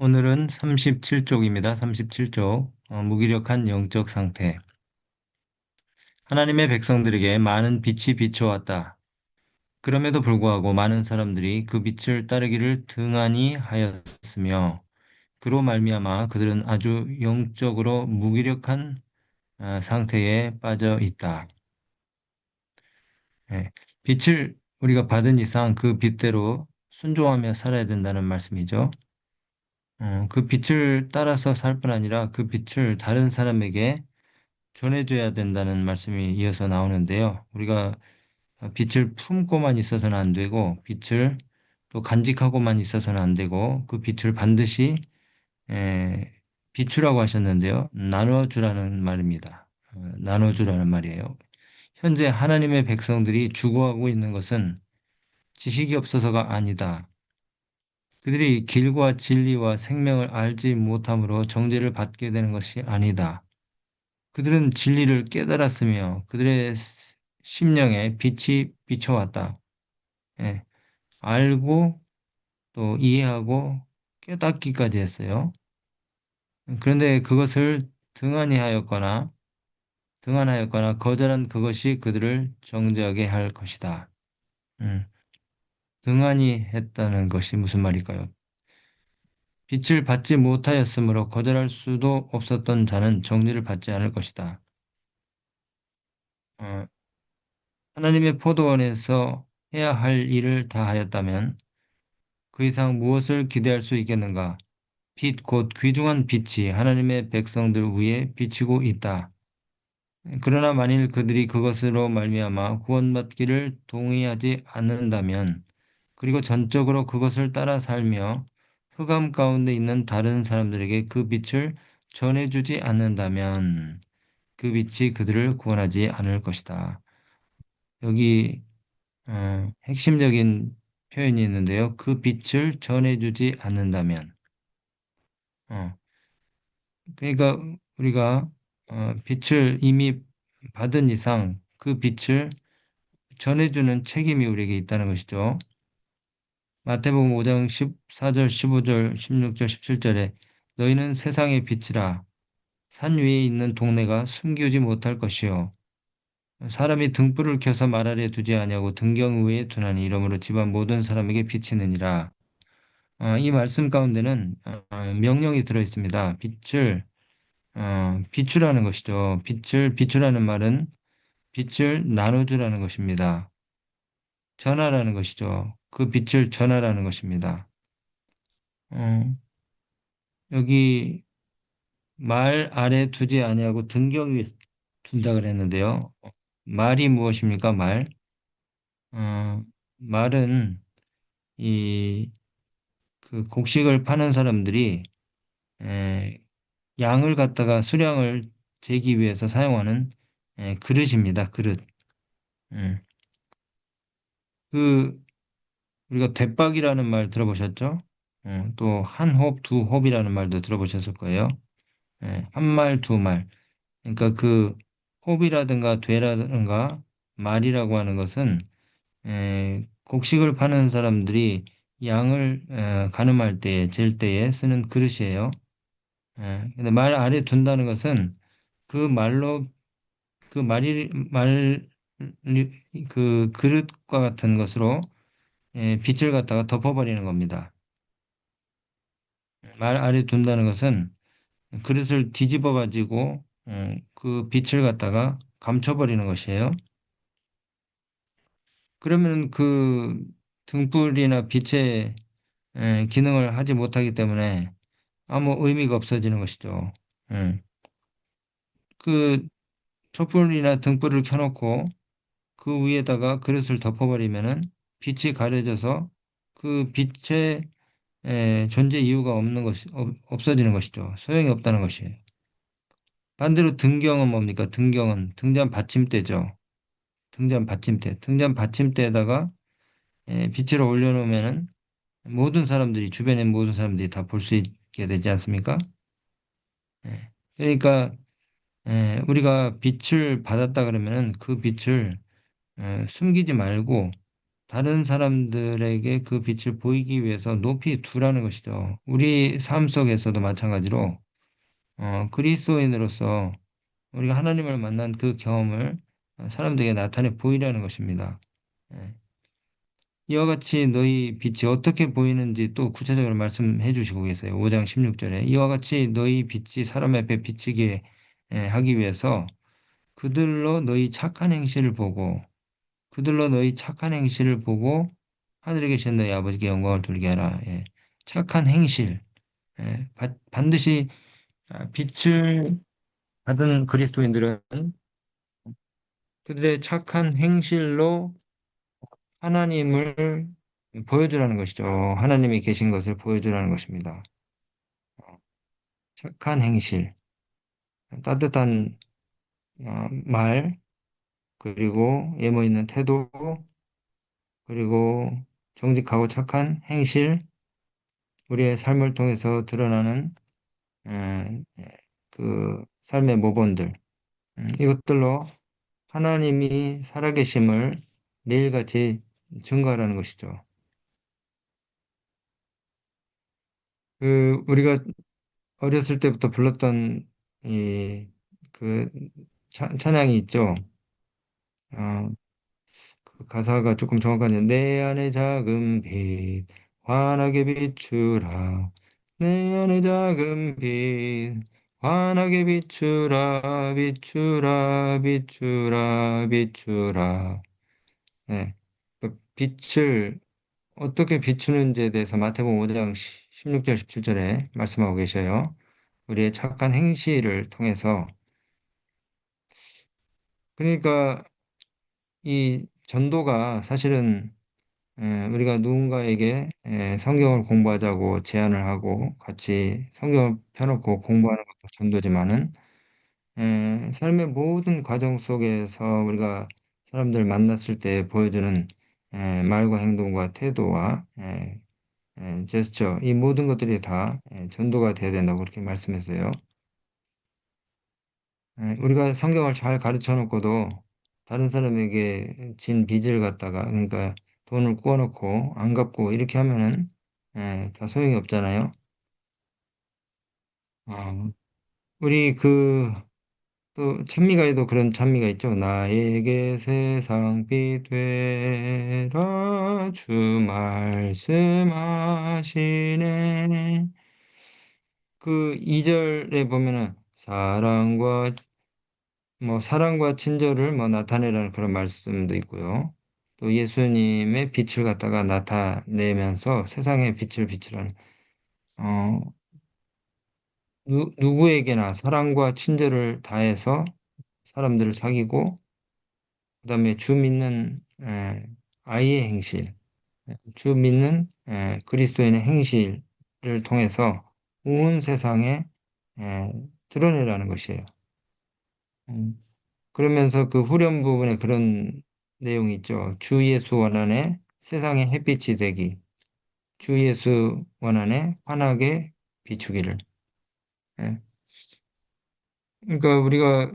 오늘은 37쪽입니다. 37쪽. 무기력한 영적 상태. 하나님의 백성들에게 많은 빛이 비춰왔다. 그럼에도 불구하고 많은 사람들이 그 빛을 따르기를 등한히 하였으며 그로 말미암아 그들은 아주 영적으로 무기력한 상태에 빠져 있다. 예. 빛을 우리가 받은 이상 그 빛대로 순종하며 살아야 된다는 말씀이죠. 그 빛을 따라서 살 뿐 아니라 그 빛을 다른 사람에게 전해줘야 된다는 말씀이 이어서 나오는데요. 우리가 빛을 품고만 있어서는 안 되고, 빛을 또 간직하고만 있어서는 안 되고, 그 빛을 반드시 에, 비추라고 하셨는데요. 나눠주라는 말입니다. 나눠주라는 말이에요. 현재 하나님의 백성들이 죽어가고 있는 것은 지식이 없어서가 아니다. 그들이 길과 진리와 생명을 알지 못함으로 정죄를 받게 되는 것이 아니다. 그들은 진리를 깨달았으며 그들의 심령에 빛이 비춰왔다. 예, 알고 또 이해하고 깨닫기까지 했어요. 그런데 그것을 등한하였거나 거절한 그것이 그들을 정죄하게 할 것이다. 음, 등한히 했다는 것이 무슨 말일까요? 빛을 받지 못하였으므로 거절할 수도 없었던 자는 정죄를 받지 않을 것이다. 어, 하나님의 포도원에서 해야 할 일을 다 하였다면 그 이상 무엇을 기대할 수 있겠는가? 빛, 곧 귀중한 빛이 하나님의 백성들 위에 비치고 있다. 그러나 만일 그들이 그것으로 말미암아 구원받기를 동의하지 않는다면, 그리고 전적으로 그것을 따라 살며 흑암 가운데 있는 다른 사람들에게 그 빛을 전해주지 않는다면, 그 빛이 그들을 구원하지 않을 것이다. 여기 핵심적인 표현이 있는데요. 그 빛을 전해주지 않는다면, 어, 그러니까 우리가 빛을 이미 받은 이상 그 빛을 전해주는 책임이 우리에게 있다는 것이죠. 마태복음 5장 14절, 15절, 16절, 17절에 너희는 세상의 빛이라 산 위에 있는 동네가 숨기지 못할 것이요 사람이 등불을 켜서 말 아래 두지 아니하고 등경 위에 두나니 이러므로 집안 모든 사람에게 비치느니라. 이 말씀 가운데는 명령이 들어 있습니다. 빛을 비추라는 것이죠. 빛을 비추라는 말은 빛을 나눠주라는 것입니다. 전하라는 것이죠. 그 빛을 전하라는 것입니다. 어, 여기 말 아래 두지 아니하고 등경 위에 둔다 그랬는데요. 말이 무엇입니까? 말. 어, 말은 이 그 곡식을 파는 사람들이 에, 양을 갖다가 수량을 재기 위해서 사용하는 그릇입니다. 그릇. 음. 그 우리가 대박이라는 말 들어보셨죠? 또 한 홉, 두 홉이라는 말도 들어보셨을 거예요. 한 말, 두 말. 그러니까 그 홉이라든가 되라든가 말이라고 하는 것은 곡식을 파는 사람들이 양을 가늠할 때, 잴 때에 쓰는 그릇이에요. 근데 말 아래 둔다는 것은 그 말로 그 그 그릇과 같은 것으로 빛을 갖다가 덮어버리는 겁니다. 말 아래 둔다는 것은 그릇을 뒤집어 가지고 그 빛을 갖다가 감춰버리는 것이에요. 그러면 그 등불이나 빛의 기능을 하지 못하기 때문에 아무 의미가 없어지는 것이죠. 음. 그 촛불이나 등불을 켜놓고 그 위에다가 그릇을 덮어버리면은 빛이 가려져서 그 빛의 존재 이유가 없어지는 것이죠. 소용이 없다는 것이에요. 반대로 등경은 뭡니까? 등경은 등잔 받침대죠. 등잔 받침대. 등잔 받침대에다가 빛을 올려놓으면은 모든 사람들이, 주변의 모든 사람들이 다 볼 수 있게 되지 않습니까? 그러니까 우리가 빛을 받았다 그러면은 그 빛을 숨기지 말고 다른 사람들에게 그 빛을 보이기 위해서 높이 두라는 것이죠. 우리 삶 속에서도 마찬가지로 그리스도인으로서 우리가 하나님을 만난 그 경험을 사람들에게 나타내 보이라는 것입니다. 예. 이와 같이 너희 빛이 어떻게 보이는지 또 구체적으로 말씀해 주시고 계세요. 5장 16절에 이와 같이 너희 빛이 사람 앞에 비치게 하기 위해서 그들로 너희 착한 행실을 보고 그들로 너희 착한 행실을 보고 하늘에 계신 너희 아버지께 영광을 돌리게 하라. 예. 착한 행실. 예. 반드시 빛을 받은 그리스도인들은 그들의 착한 행실로 하나님을 보여주라는 것이죠. 하나님이 계신 것을 보여주라는 것입니다. 착한 행실, 따뜻한 말, 그리고 예모 있는 태도, 그리고 정직하고 착한 행실, 우리의 삶을 통해서 드러나는 그 삶의 모본들, 이것들로 하나님이 살아계심을 매일같이 증거하라는 것이죠. 그 우리가 어렸을 때부터 불렀던 이 그 찬양이 있죠. 어, 그 가사가 조금 정확하지. 내 안에 작은 빛 환하게 비추라. 내 안에 작은 빛 환하게 비추라 비추라 비추라 비추라. 네. 그 빛을 어떻게 비추는지에 대해서 마태복음 5장 16절 17절에 말씀하고 계셔요. 우리의 착한 행실을 통해서 그러니까 이 전도가 사실은 우리가 누군가에게 성경을 공부하자고 제안을 하고 같이 성경을 펴놓고 공부하는 것도 전도지만은 삶의 모든 과정 속에서 우리가 사람들 만났을 때 보여주는 말과 행동과 태도와 제스처 이 모든 것들이 다 전도가 되어야 된다고 그렇게 말씀했어요. 우리가 성경을 잘 가르쳐 놓고도 다른 사람에게 진 빚을 갖다가 그러니까 돈을 구워놓고 안 갚고 이렇게 하면은 다 소용이 없잖아요. 어, 우리 그 또 찬미가에도 그런 찬미가 있죠. 나에게 세상 빛 되라 주 말씀하시네. 그 2절에 보면은 사랑과 친절을 뭐 나타내라는 그런 말씀도 있고요. 또 예수님의 빛을 갖다가 나타내면서 세상의 빛을 비추라는 어, 누구에게나 사랑과 친절을 다해서 사람들을 사귀고 그다음에 주 믿는 아이의 행실, 주 믿는 그리스도인의 행실을 통해서 온 세상에 에, 드러내라는 것이에요. 음, 그러면서 그 후렴 부분에 그런 내용이 있죠. 주 예수 원안에 세상의 햇빛이 되기, 주 예수 원안에 환하게 비추기를. 예. 그러니까 우리가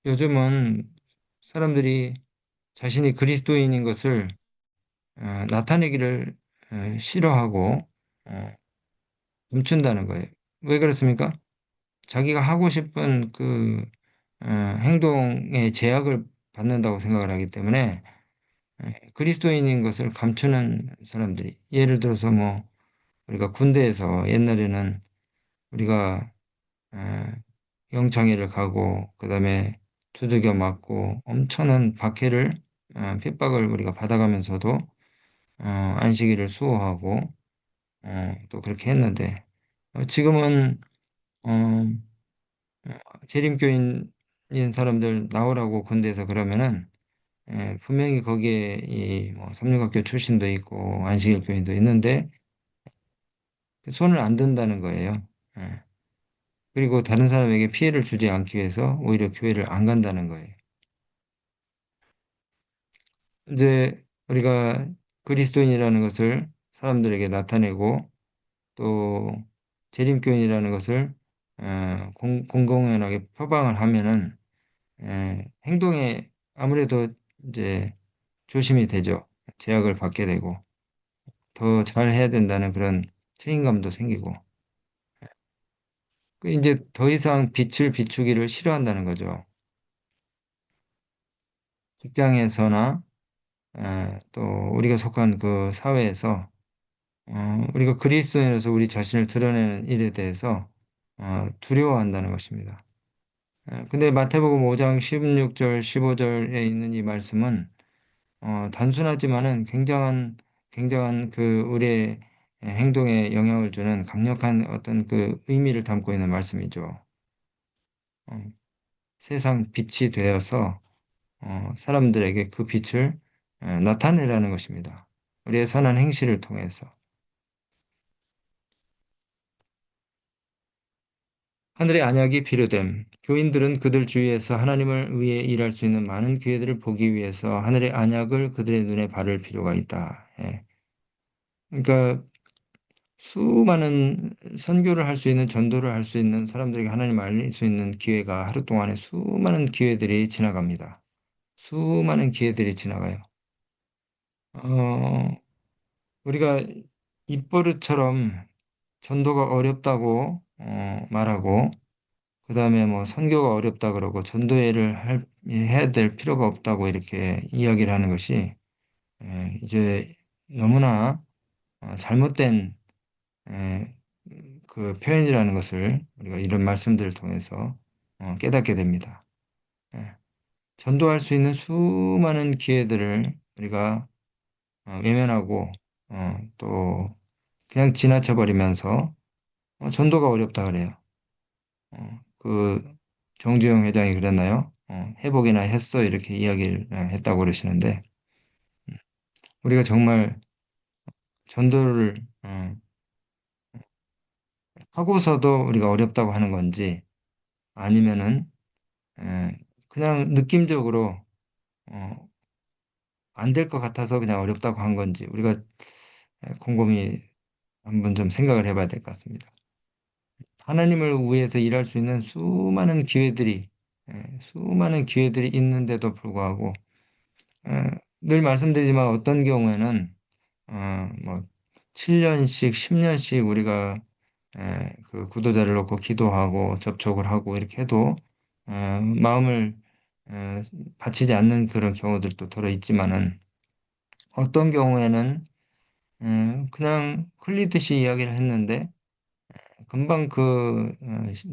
요즘은 사람들이 자신이 그리스도인인 것을 나타내기를 싫어하고 멈춘다는 거예요. 왜 그렇습니까? 자기가 하고 싶은 그 행동에 제약을 받는다고 생각을 하기 때문에 그리스도인인 것을 감추는 사람들이 예를 들어서 뭐 우리가 군대에서 옛날에는 우리가 에, 영창회를 가고 그다음에 두들겨 맞고 엄청난 박해를 핍박을 우리가 받아가면서도 안식일을 수호하고 또 그렇게 했는데 지금은 어, 재림교인인 사람들 나오라고 군대에서 그러면은 분명히 거기에 이뭐 삼육학교 출신도 있고 안식일 교인도 있는데 그 손을 안 든다는 거예요. 예. 그리고 다른 사람에게 피해를 주지 않기 위해서 오히려 교회를 안 간다는 거예요. 이제 우리가 그리스도인이라는 것을 사람들에게 나타내고 또 재림교인이라는 것을 공공연하게 표방을 하면은 행동에 아무래도 이제 조심이 되죠. 제약을 받게 되고 더 잘해야 된다는 그런 책임감도 생기고 그 이제 더 이상 빛을 비추기를 싫어한다는 거죠. 직장에서나 또 우리가 속한 그 사회에서 우리가 그리스도인으로서 우리 자신을 드러내는 일에 대해서 두려워한다는 것입니다. 근데 마태복음 5장 16절, 15절에 있는 이 말씀은 단순하지만은 굉장한 그 우리의 행동에 영향을 주는 강력한 어떤 그 의미를 담고 있는 말씀이죠. 어, 세상 빛이 되어서 사람들에게 그 빛을 나타내라는 것입니다. 우리의 선한 행실을 통해서. 하늘의 안약이 필요됨. 교인들은 그들 주위에서 하나님을 위해 일할 수 있는 많은 기회들을 보기 위해서 하늘의 안약을 그들의 눈에 바를 필요가 있다. 예. 그러니까 수많은 선교를 할 수 있는 전도를 할 수 있는 사람들에게 하나님을 알릴 수 있는 기회가 하루 동안에 수많은 기회들이 지나갑니다. 수많은 기회들이 지나가요. 어, 우리가 입버릇처럼 전도가 어렵다고 말하고 그다음에 뭐 선교가 어렵다 그러고 해야 될 필요가 없다고 이렇게 이야기를 하는 것이 이제 너무나 잘못된 에, 그 표현이라는 것을 우리가 이런 말씀들을 통해서 깨닫게 됩니다. 예. 전도할 수 있는 수많은 기회들을 우리가 외면하고 또 그냥 지나쳐 버리면서 전도가 어렵다 그래요. 그 정주영 회장이 그랬나요? 회복이나 했어 이렇게 이야기를 했다고 그러시는데 우리가 정말 전도를 하고서도 우리가 어렵다고 하는 건지 아니면은 그냥 느낌적으로 어, 안 될 것 같아서 그냥 어렵다고 한 건지 우리가 곰곰이 한번 좀 생각을 해봐야 될 것 같습니다. 하나님을 위해서 일할 수 있는 수많은 기회들이 있는데도 불구하고 늘 말씀드리지만 어떤 경우에는 뭐 7년씩, 10년씩 우리가 그 구도자를 놓고 기도하고 접촉을 하고 이렇게 해도 마음을 에, 바치지 않는 그런 경우들도 들어 있지만은 어떤 경우에는 그냥 흘리듯이 이야기를 했는데 금방 그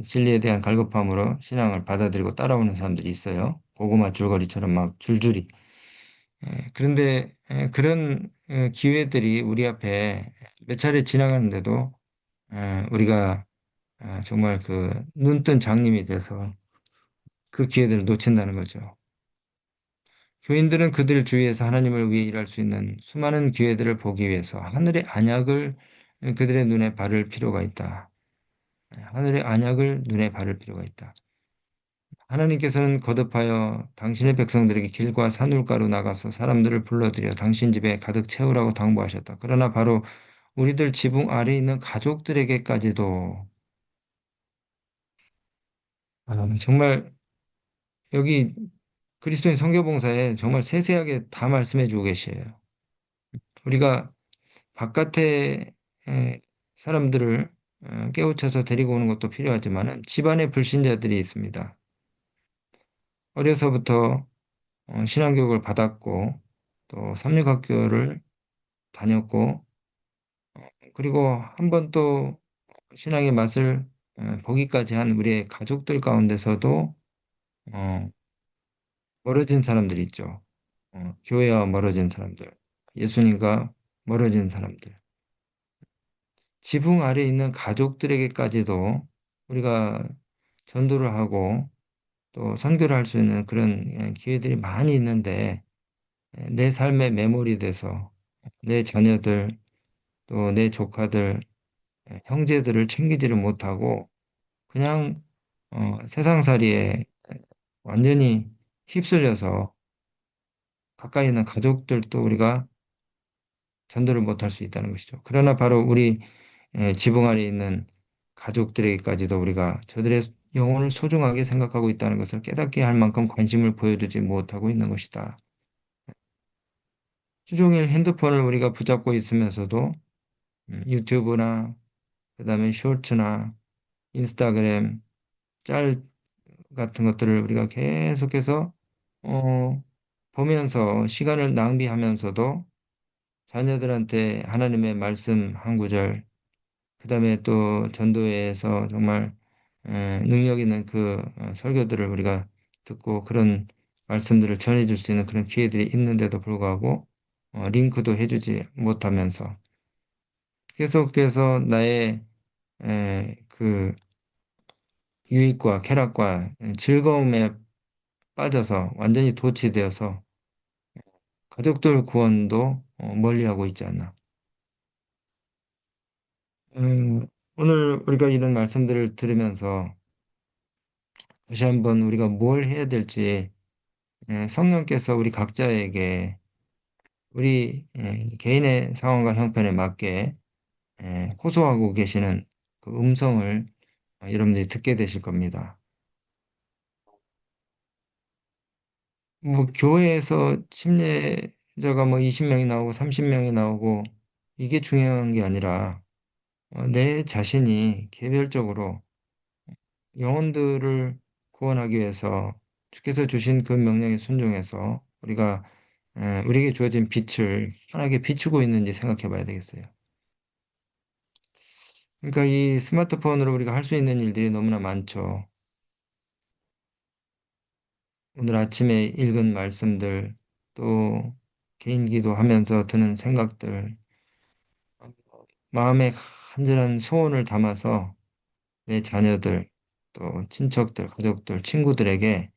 진리에 대한 갈급함으로 신앙을 받아들이고 따라오는 사람들이 있어요. 고구마 줄거리처럼 막 줄줄이. 그런데 그런 기회들이 우리 앞에 몇 차례 지나가는데도 우리가 정말 그 눈뜬 장님이 돼서 그 기회들을 놓친다는 거죠. 교인들은 그들 주위에서 하나님을 위해 일할 수 있는 수많은 기회들을 보기 위해서 하늘의 안약을 그들의 눈에 바를 필요가 있다. 하늘의 안약을 눈에 바를 필요가 있다. 하나님께서는 거듭하여 당신의 백성들에게 길과 산울가로 나가서 사람들을 불러들여 당신 집에 가득 채우라고 당부하셨다. 그러나 바로 우리들 지붕 아래에 있는 가족들에게까지도 정말 여기 그리스도인 선교봉사에 정말 세세하게 다 말씀해 주고 계셔요. 우리가 바깥에 사람들을 깨우쳐서 데리고 오는 것도 필요하지만 집안에 불신자들이 있습니다. 어려서부터 신앙교육을 받았고 또 삼육학교를 다녔고 그리고 한 번 또 신앙의 맛을 보기까지 한 우리의 가족들 가운데서도 어, 멀어진 사람들이 있죠. 교회와 멀어진 사람들, 예수님과 멀어진 사람들. 지붕 아래에 있는 가족들에게까지도 우리가 전도를 하고 또 선교를 할 수 있는 그런 기회들이 많이 있는데 내 삶에 매몰이 돼서 내 자녀들 또 내 조카들 형제들을 챙기지를 못하고 그냥 세상살이에 완전히 휩쓸려서 가까이 있는 가족들도 우리가 전도를 못할 수 있다는 것이죠. 그러나 바로 우리 지붕 아래 있는 가족들에게까지도 우리가 저들의 영혼을 소중하게 생각하고 있다는 것을 깨닫게 할 만큼 관심을 보여주지 못하고 있는 것이다. 주종일 핸드폰을 우리가 붙잡고 있으면서도 유튜브나 그다음에 쇼츠나 인스타그램 짤 같은 것들을 우리가 계속해서 어, 보면서 시간을 낭비하면서도 자녀들한테 하나님의 말씀 한 구절, 그다음에 또 전도회에서 정말 능력 있는 그 설교들을 우리가 듣고 그런 말씀들을 전해줄 수 있는 그런 기회들이 있는데도 불구하고 링크도 해주지 못하면서 계속해서 나의 그 유익과 쾌락과 즐거움에 빠져서 완전히 도취되어서 가족들 구원도 멀리하고 있지 않나. 오늘 우리가 이런 말씀들을 들으면서 다시 한번 우리가 뭘 해야 될지 성령께서 우리 각자에게 우리 개인의 상황과 형편에 맞게 호소하고 계시는 그 음성을 여러분들이 듣게 되실 겁니다. 뭐 교회에서 침례자가 뭐 20명이 나오고 30명이 나오고 이게 중요한 게 아니라 내 자신이 개별적으로 영혼들을 구원하기 위해서 주께서 주신 그 명령에 순종해서 우리가 우리에게 주어진 빛을 환하게 비추고 있는지 생각해 봐야 되겠어요. 그러니까 이 스마트폰으로 우리가 할 수 있는 일들이 너무나 많죠. 오늘 아침에 읽은 말씀들, 또 개인 기도하면서 드는 생각들, 마음에 간절한 소원을 담아서 내 자녀들, 또 친척들, 가족들, 친구들에게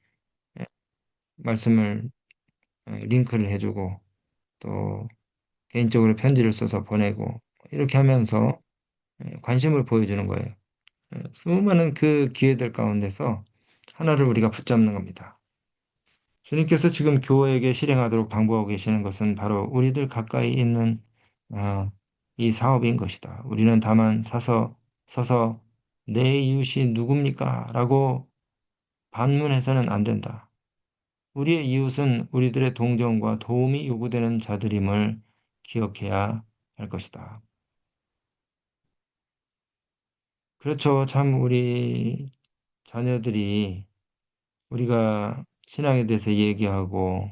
말씀을 링크를 해주고 또 개인적으로 편지를 써서 보내고 이렇게 하면서 관심을 보여주는 거예요. 수많은 그 기회들 가운데서 하나를 우리가 붙잡는 겁니다. 주님께서 지금 교회에게 실행하도록 당부하고 계시는 것은 바로 우리들 가까이 있는 어, 이 사업인 것이다. 우리는 다만 서서 내 이웃이 누굽니까? 라고 반문해서는 안 된다. 우리의 이웃은 우리들의 동정과 도움이 요구되는 자들임을 기억해야 할 것이다. 그렇죠. 참 우리 자녀들이 우리가 신앙에 대해서 얘기하고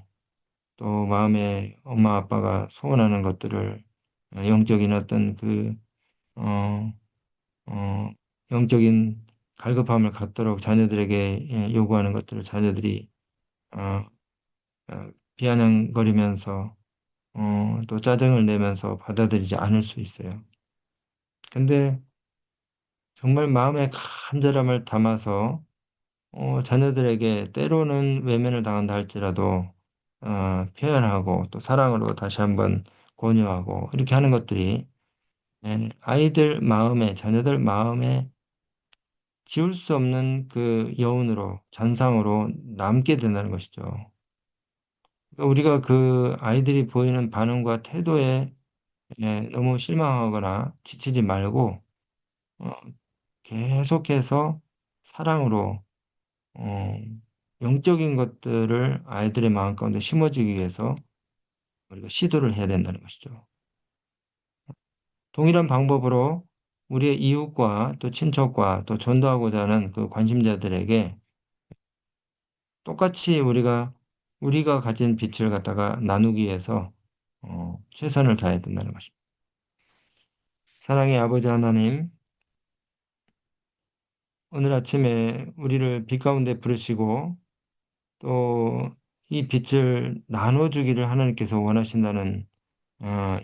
또 마음에 엄마 아빠가 소원하는 것들을 영적인 어떤 어, 어, 영적인 갈급함을 갖도록 자녀들에게 요구하는 것들을 자녀들이 어, 비아냥거리면서 또 짜증을 내면서 받아들이지 않을 수 있어요. 근데 정말 마음의 간절함을 담아서 자녀들에게 때로는 외면을 당한다 할지라도 표현하고 또 사랑으로 다시 한번 권유하고 이렇게 하는 것들이 아이들 마음에 자녀들 마음에 지울 수 없는 그 여운으로 잔상으로 남게 된다는 것이죠. 그러니까 우리가 그 아이들이 보이는 반응과 태도에 너무 실망하거나 지치지 말고 어, 계속해서 사랑으로 어, 영적인 것들을 아이들의 마음 가운데 심어주기 위해서 우리가 시도를 해야 된다는 것이죠. 동일한 방법으로 우리의 이웃과 또 친척과 또 전도하고자 하는 그 관심자들에게 똑같이 우리가 가진 빛을 갖다가 나누기 위해서 최선을 다해야 된다는 것입니다. 사랑의 아버지 하나님, 오늘 아침에 우리를 빛 가운데 부르시고 또 이 빛을 나눠주기를 하나님께서 원하신다는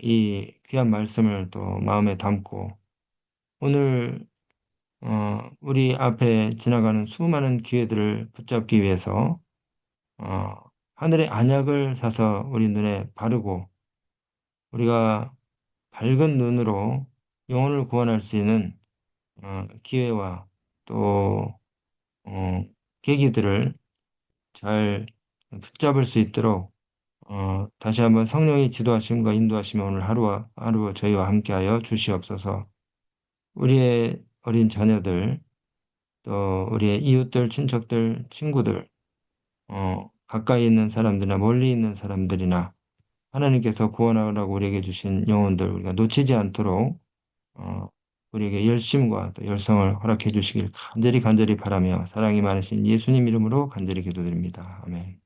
이 귀한 말씀을 또 마음에 담고 오늘 우리 앞에 지나가는 수많은 기회들을 붙잡기 위해서 어, 하늘의 안약을 사서 우리 눈에 바르고 우리가 밝은 눈으로 영혼을 구원할 수 있는 기회와 또 계기들을 잘 붙잡을 수 있도록 다시 한번 성령의 지도하심과 인도하심을 오늘 하루와 하루 저희와 함께하여 주시옵소서. 우리의 어린 자녀들, 또 우리의 이웃들, 친척들, 친구들, 가까이 있는 사람들이나 멀리 있는 사람들이나 하나님께서 구원하라고 우리에게 주신 영혼들 우리가 놓치지 않도록 어, 우리에게 열심과 또 열성을 허락해 주시길 간절히 간절히 바라며 사랑이 많으신 예수님 이름으로 간절히 기도드립니다. 아멘.